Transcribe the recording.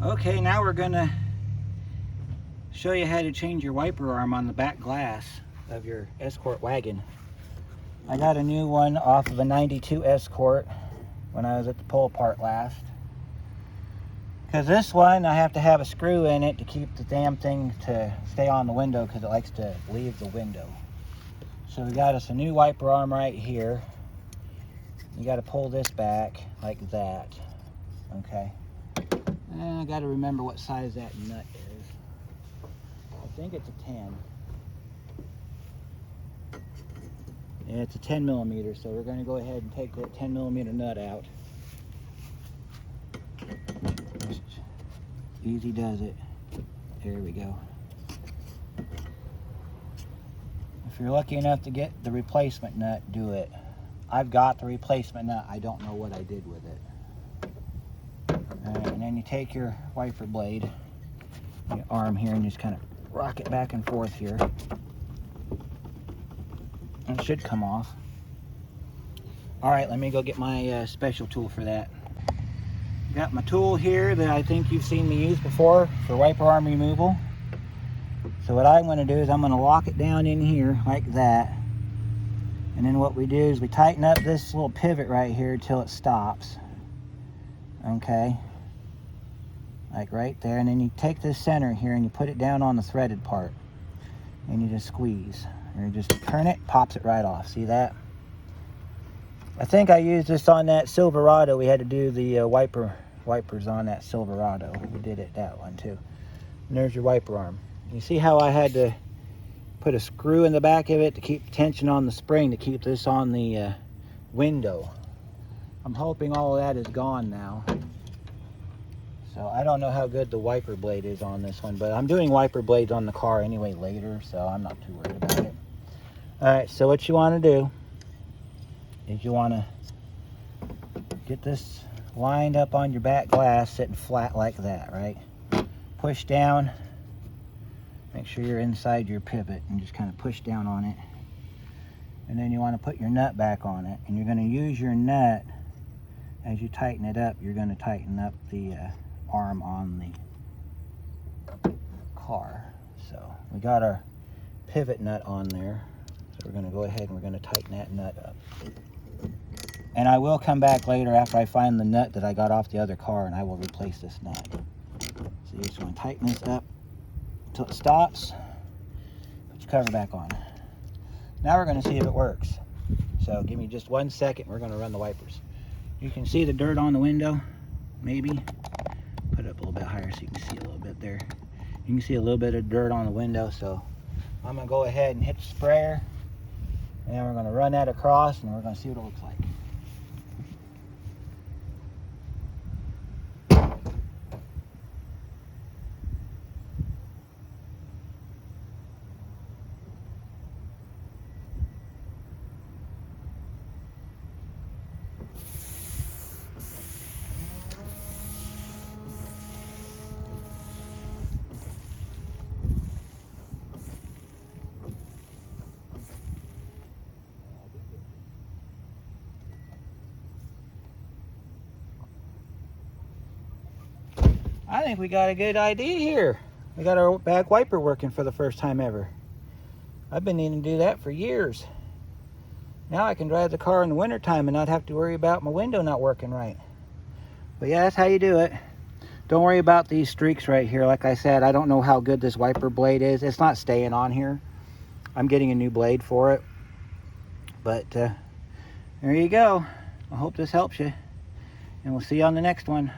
Okay, now we're gonna show you how to change your wiper arm on the back glass of your Escort wagon. I got a new one off of a 92 Escort when I was at the pull apart last. Because this one, I have to have a screw in it to keep the damn thing to stay on the window because it likes to leave the window. So we got us a new wiper arm right here. You got to pull this back like that. Okay. And I got to remember what size that nut is. I think it's a 10. And it's a 10 millimeter, so we're going to go ahead and take that 10 millimeter nut out. Just easy does it. There we go. If you're lucky enough to get the replacement nut, do it. I've got the replacement nut. I don't know what I did with it. Alright, and then you take your wiper blade, your arm here, and just kind of rock it back and forth here. It should come off. Alright, let me go get my special tool for that. Got my tool here that I think you've seen me use before for wiper arm removal. So what I'm going to do is I'm going to lock it down in here like that. And then what we do is we tighten up this little pivot right here till it stops. Okay. Like right there. And then you take this center here and you put it down on the threaded part. And you just squeeze. Or you just turn it, pops it right off. See that? I think I used this on that Silverado. We had to do the wipers on that Silverado. We did it that one too. And there's your wiper arm. You see how I had to put a screw in the back of it to keep tension on the spring to keep this on the window. I'm hoping all of that is gone now. So I don't know how good the wiper blade is on this one, but I'm doing wiper blades on the car anyway later, so I'm not too worried about it. Alright, so what you want to do is you want to get this lined up on your back glass, sitting flat like that, right? Push down. Make sure you're inside your pivot and just kind of push down on it. And then you want to put your nut back on it. And you're going to use your nut as you tighten it up. You're going to tighten up the arm on the car. So we got our pivot nut on there. So we're going to go ahead and we're going to tighten that nut up. And I will come back later after I find the nut that I got off the other car and I will replace this nut. So you just want to tighten this up until it stops. Put your cover back on. Now we're going to see if it works. So give me just 1 second. We're going to run the wipers. You can see the dirt on the window, maybe. Put it up a little bit higher so you can see a little bit there. You can see a little bit of dirt on the window, so I'm going to go ahead and hit the sprayer. And then we're going to run that across and we're going to see what it looks like. I think we got a good idea here. We got our back wiper working for the first time ever. I've been needing to do that for years. Now I can drive the car in the wintertime and not have to worry about my window not working right. But yeah, that's how you do it. Don't worry about these streaks right here. Like I said, I don't know how good this wiper blade is. It's not staying on here. I'm getting a new blade for it. But there you go. I hope this helps you. And we'll see you on the next one.